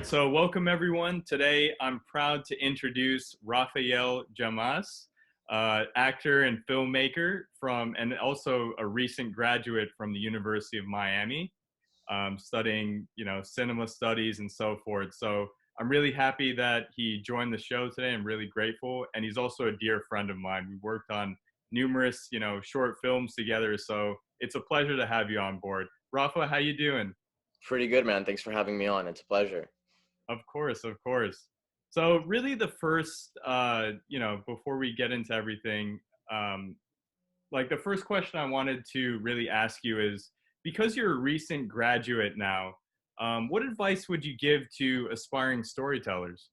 right, so welcome everyone. Today I'm proud to introduce Rafael Jamas, actor and filmmaker and also a recent graduate from the University of Miami, studying, cinema studies and so forth. So I'm really happy that he joined the show today. I'm really grateful. And he's also a dear friend of mine. We worked on numerous, short films together. So it's a pleasure to have you on board. Rafa, how you doing? Pretty good, man. Thanks for having me on. It's a pleasure. Of course, of course. So really the first, before we get into everything, um, like the first question I wanted to really ask you is, because you're a recent graduate now, what advice would you give to aspiring storytellers?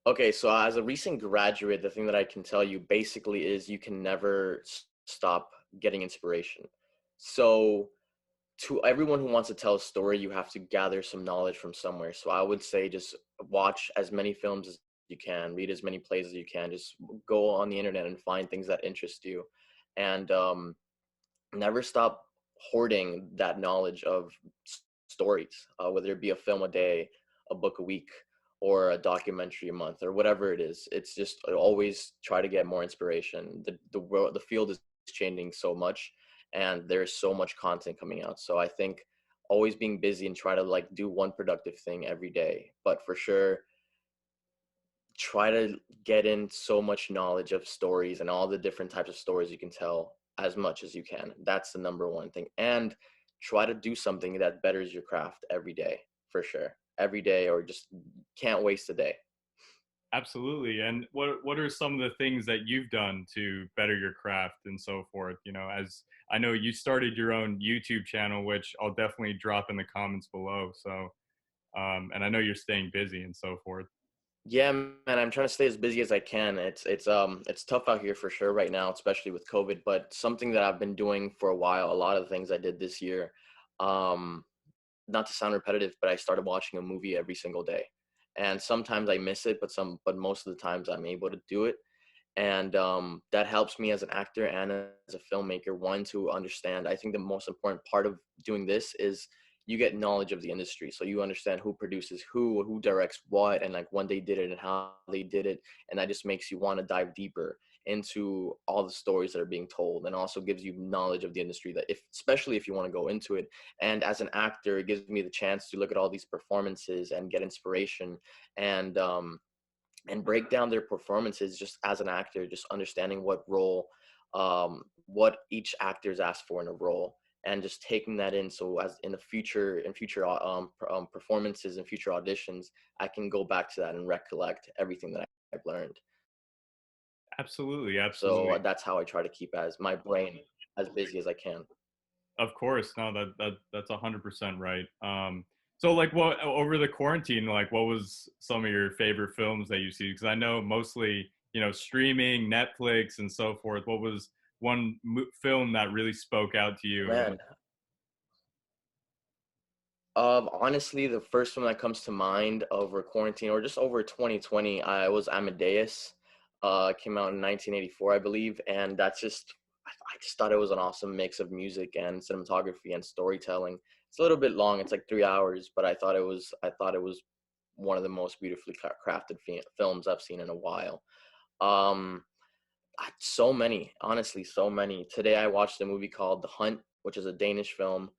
Okay, so as a recent graduate, the thing that I can tell you basically is you can never stop getting inspiration. So, to everyone who wants to tell a story, you have to gather some knowledge from somewhere. So, I would say just watch as many films as you can, read as many plays as you can, just go on the internet and find things that interest you. And never stop hoarding that knowledge of stories, whether it be a film a day, a book a week, or a documentary a month, or whatever it is. It's just always try to get more inspiration. The world, the field is changing so much, and there's so much content coming out. So I think always being busy and try to like do one productive thing every day. But for sure, try to get in so much knowledge of stories and all the different types of stories you can tell as much as you can. That's the number one thing. And try to do something that betters your craft every day, for sure. Every day, or just can't waste a day. Absolutely. And what are some of the things that you've done to better your craft and so forth? As I know you started your own YouTube channel, which I'll definitely drop in the comments below. So, and I know you're staying busy and so forth. Yeah, man, I'm trying to stay as busy as I can. It's tough out here for sure right now, especially with COVID, but something that I've been doing for a while, a lot of the things I did this year, um not to sound repetitive, but I started watching a movie every single day. And sometimes I miss it, but most of the times I'm able to do it. And that helps me as an actor and as a filmmaker, one, to understand. I think the most important part of doing this is you get knowledge of the industry, so you understand who produces who directs what, and like when they did it and how they did it. And that just makes you want to dive deeper into all the stories that are being told, and also gives you knowledge of the industry, that if especially if you want to go into it. And as an actor, it gives me the chance to look at all these performances and get inspiration, and break down their performances just as an actor, just understanding what role, what each actor is asked for in a role, and just taking that in. So as in the future, in future performances and future auditions, I can go back to that and recollect everything that I've learned. Absolutely, So absolutely. that's how I try to keep as my brain as busy as I can. Of course, no, that's 100% right. So like, what over the quarantine, like, what was some of your favorite films that you see? Because I know mostly, streaming, Netflix, and so forth. What was one film that really spoke out to you? And Man, honestly, the first one that comes to mind over quarantine or just over 2020, I was Amadeus. Came out in 1984, I believe, and I just thought it was an awesome mix of music and cinematography and storytelling. It's a little bit long; it's like 3 hours, but I thought it was one of the most beautifully crafted films I've seen in a while. Um, so many, honestly, so many. Today I watched a movie called The Hunt, which is a Danish film.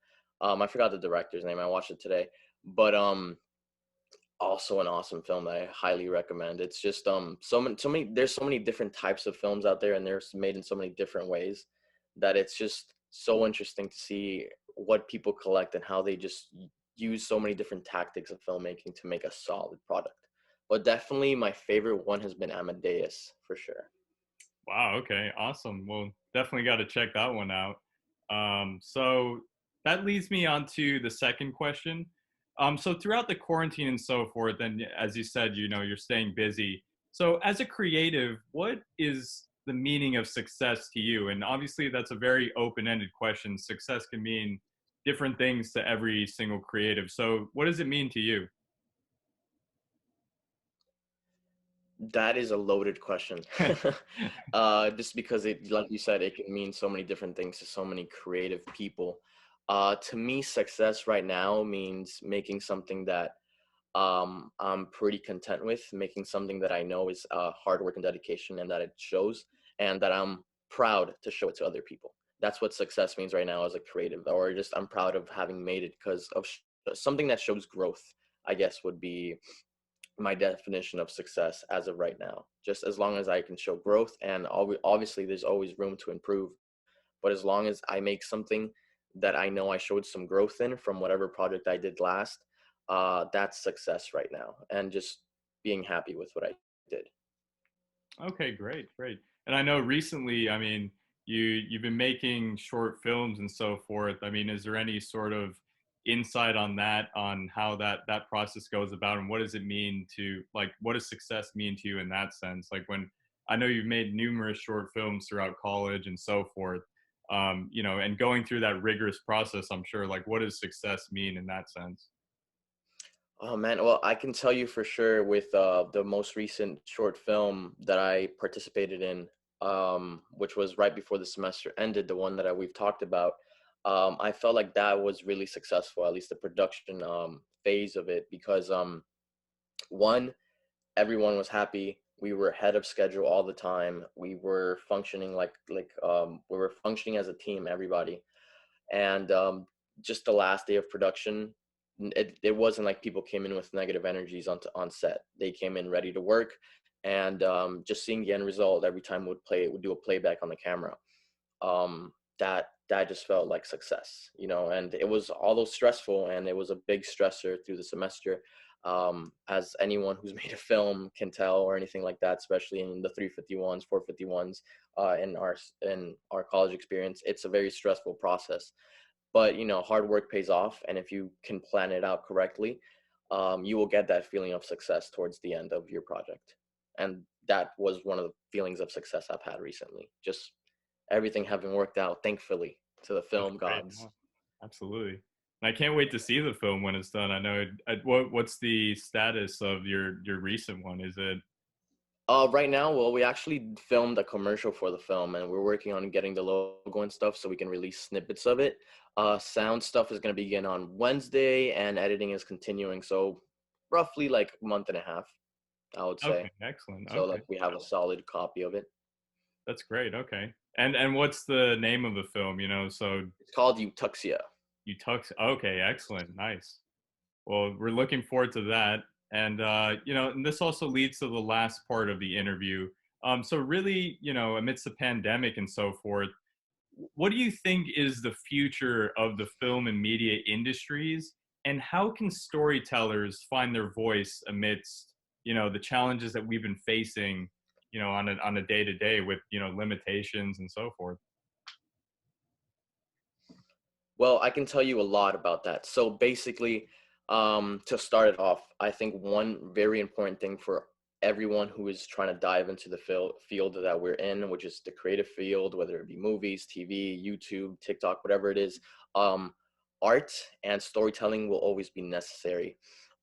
I forgot the director's name. I watched it today, but also an awesome film that I highly recommend. It's just so many. There's so many different types of films out there, and they're made in so many different ways that it's just so interesting to see what people collect and how they just use so many different tactics of filmmaking to make a solid product. But definitely, my favorite one has been Amadeus for sure. wow, okay, awesome. Well, definitely got to check that one out. So that leads me on to the second question. So throughout the quarantine and so forth, and as you said, you're staying busy. So as a creative, what is the meaning of success to you? And obviously, that's a very open-ended question. Success can mean different things to every single creative. So what does it mean to you? That is a loaded question. Just because it, like you said, it can mean so many different things to so many creative people. To me, success right now means making something that I'm pretty content with making something that I know is hard work and dedication, and that it shows, and that I'm proud to show it to other people. That's what success means right now as a creative, or just I'm proud of having made it because of something that shows growth, I guess, would be my definition of success as of right now. Just as long as I can show growth, and obviously there's always room to improve, but as long as I make something that I know I showed some growth in from whatever project I did last, that's success right now. And just being happy with what I did. Okay, great, great. And I know recently, I mean, you've been making short films and so forth. I mean, is there any sort of insight on that, on how that process goes about, and what does it mean to, like, what does success mean to you in that sense? Like, when I know you've made numerous short films throughout college and so forth, and going through that rigorous process, I'm sure, like, what does success mean in that sense? Oh man, well, I can tell you for sure with the most recent short film that I participated in, which was right before the semester ended, the one that we've talked about. I felt like that was really successful, at least the production phase of it, because one, everyone was happy. We were ahead of schedule all the time. We were functioning we were functioning as a team, everybody. And just the last day of production, it wasn't like people came in with negative energies on set. They came in ready to work, and just seeing the end result every time would do a playback on the camera. That just felt like success, and it was although stressful, and it was a big stressor through the semester. As anyone who's made a film can tell, or anything like that, especially in the 351s, 451s, in our college experience, it's a very stressful process. But hard work pays off, and if you can plan it out correctly, you will get that feeling of success towards the end of your project. And that was one of the feelings of success I've had recently. Just everything having worked out, thankfully, to the That's film great. gods. No, absolutely. And I can't wait to see the film when it's done. I know. What's the status of your recent one? Is it Right now, well, we actually filmed a commercial for the film, and we're working on getting the logo and stuff so we can release snippets of it. Sound stuff is going to begin on Wednesday, and editing is continuing. So roughly like a month and a half, I would say. okay? Excellent. So Okay, like we have a solid copy of it. that's great. Okay, and what's the name of the film? So It's called Eutuxia. you tux. Okay, excellent. Nice. Well, we're looking forward to that. And and this also leads to the last part of the interview. So really, amidst the pandemic and so forth, what do you think is the future of the film and media industries, and how can storytellers find their voice amidst the challenges that we've been facing, on a day to day with limitations and so forth? Well, I can tell you a lot about that. So basically, to start it off, I think one very important thing for everyone who is trying to dive into the field that we're in, which is the creative field, whether it be movies, TV, YouTube, TikTok, whatever it is, um, art and storytelling will always be necessary.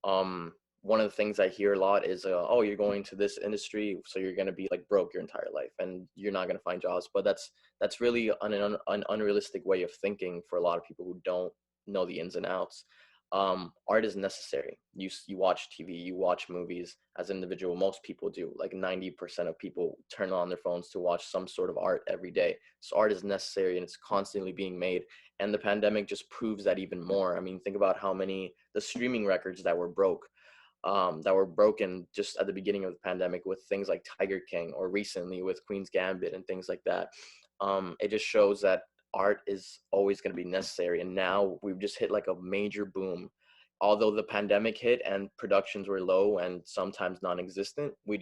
Um, One of the things I hear a lot is, "Oh, you're going to this industry, so you're going to be like broke your entire life, and you're not going to find jobs." But that's really an unrealistic way of thinking for a lot of people who don't know the ins and outs. Art is necessary. You watch TV, you watch movies as an individual. Most people do. Like 90% of people turn on their phones to watch some sort of art every day. So art is necessary, and it's constantly being made. And the pandemic just proves that even more. I mean, think about how many the streaming records that were broken just at the beginning of the pandemic with things like Tiger King, or recently with Queen's Gambit and things like that. It just shows that art is always going to be necessary. And now we've just hit like a major boom. Although the pandemic hit and productions were low and sometimes non-existent, we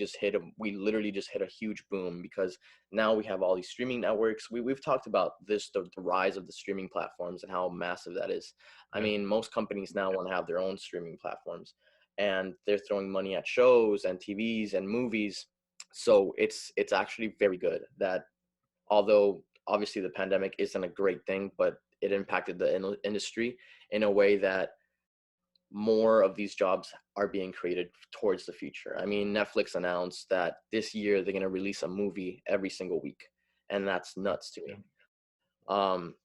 literally just hit a huge boom, because now we have all these streaming networks. We've talked about this, the rise of the streaming platforms and how massive that is. I Yeah. mean, most companies now want to have their own streaming platforms, and they're throwing money at shows and TVs and movies. So it's actually very good that, although obviously the pandemic isn't a great thing, but it impacted the industry in a way that more of these jobs are being created towards the future. I mean, Netflix announced that this year they're going to release a movie every single week, and that's nuts to Yeah. me. Um,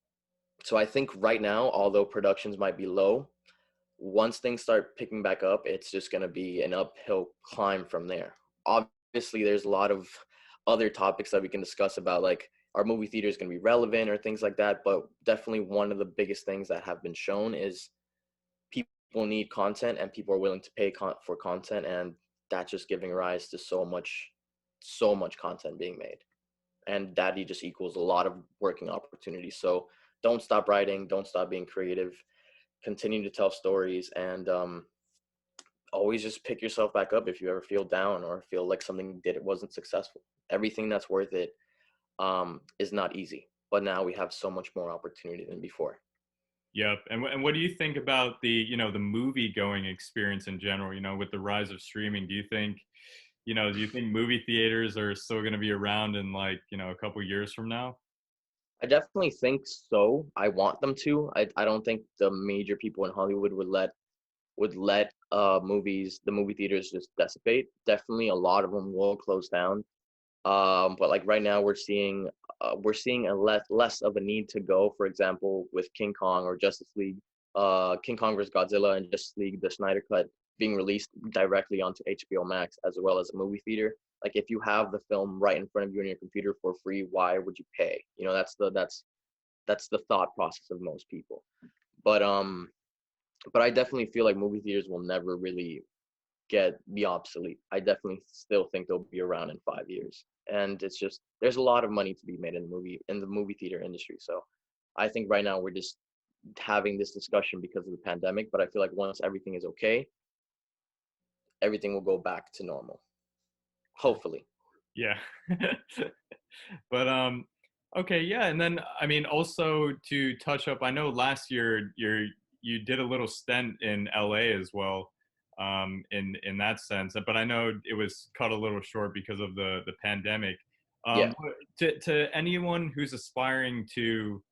so I think right now, although productions might be low, once things start picking back up, it's just going to be an uphill climb from there. Obviously, there's a lot of other topics that we can discuss about, like, are movie theaters going to be relevant or things like that. But definitely one of the biggest things that have been shown is people need content and people are willing to pay for content. And that's just giving rise to so much content being made. And that just equals a lot of working opportunities. So don't stop writing, don't stop being creative, continue to tell stories, and always just pick yourself back up if you ever feel down or feel like something you did it wasn't successful. Everything that's worth it is not easy, but now we have so much more opportunity than before. Yep. And what do you think about the, the movie going experience in general, with the rise of streaming? Do you think movie theaters are still going to be around in, like, a couple years from now? I definitely think so. I want them to. I don't think the major people in Hollywood would let movies, the movie theaters, just dissipate. Definitely a lot of them will close down. But like right now we're seeing a less of a need to go, for example, with King Kong or Justice League, King Kong vs. Godzilla and Justice League, the Snyder Cut, being released directly onto HBO Max as well as a movie theater. Like, if you have the film right in front of you on your computer for free, why would you pay? That's the thought process of most people. But I definitely feel like movie theaters will never really be obsolete. I definitely still think they'll be around in 5 years. And it's just, there's a lot of money to be made in the movie theater industry. So I think right now we're just having this discussion because of the pandemic, but I feel like once everything is okay, everything will go back to normal. Hopefully. Yeah. But okay, yeah, and then I mean also to touch up, I know last year you did a little stint in LA as well, in that sense, but I know it was cut a little short because of the pandemic. Yeah. To anyone who's aspiring to,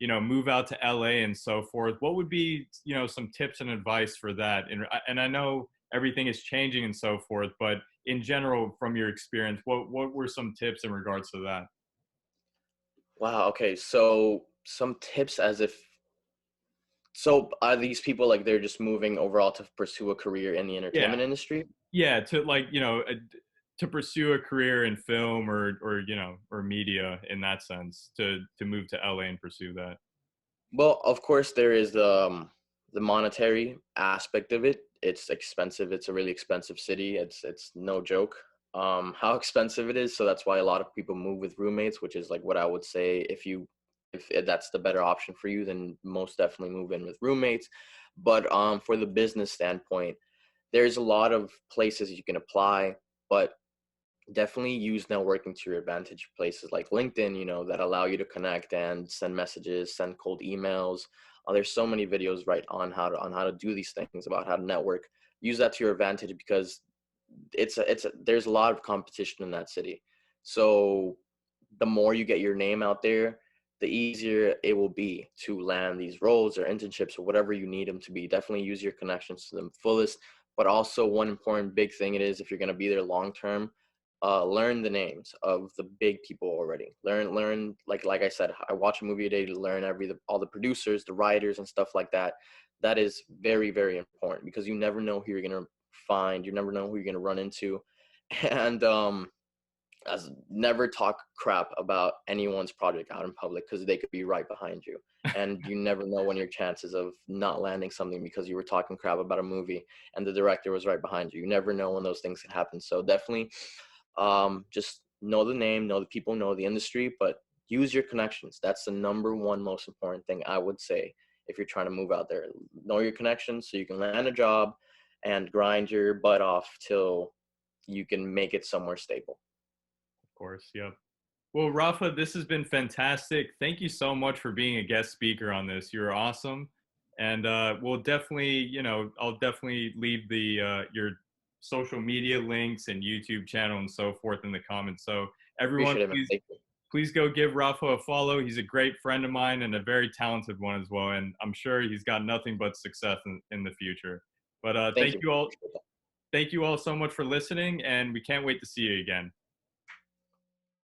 move out to LA and so forth, what would be, some tips and advice for that? And I know everything is changing and so forth, but in general, from your experience, what were some tips in regards to that? Wow. Okay. So some tips, as if, so are these people like they're just moving overall to pursue a career in the Yeah, entertainment industry? yeah, to, like, to pursue a career in film or or media in that sense, to move to LA and pursue that. Well, of course, there is the monetary aspect of it. It's expensive. It's a really expensive city. It's no joke. How expensive it is. So that's why a lot of people move with roommates, which is like what I would say. If that's the better option for you, then most definitely move in with roommates. But for the business standpoint, there's a lot of places you can apply, but definitely use networking to your advantage. Places like LinkedIn, that allow you to connect and send messages, send cold emails. There's so many videos right on how to do these things, about how to network. Use that to your advantage, because there's a lot of competition in that city. So the more you get your name out there, the easier it will be to land these roles or internships or whatever you need them to be. Definitely use your connections to the fullest. But also, one important big thing it is, if you're going to be there long term, learn the names of the big people already. Learn, like I said, I watch a movie a day to learn all the producers, the writers, and stuff like that. That is very, very important, because you never know who you're gonna find. You never know who you're gonna run into, and as never talk crap about anyone's project out in public, because they could be right behind you, and you never know when your chances of not landing something because you were talking crap about a movie and the director was right behind you. You never know when those things can happen. So definitely, just know the name, know the people, know the industry, but use your connections. That's the number one most important thing I would say if you're trying to move out there. Know your connections so you can land a job and grind your butt off till you can make it somewhere stable. Of course, yep. Well, Rafa, this has been fantastic. Thank you so much for being a guest speaker on this. You're awesome. And we'll definitely, I'll definitely leave the your social media links and YouTube channel and so forth in the comments. So everyone, Appreciate it, man. please Thank you. please go give Rafa a follow. He's a great friend of mine and a very talented one as well. And I'm sure he's got nothing but success in the future. But Thank you. thank you all so much for listening, and we can't wait to see you again.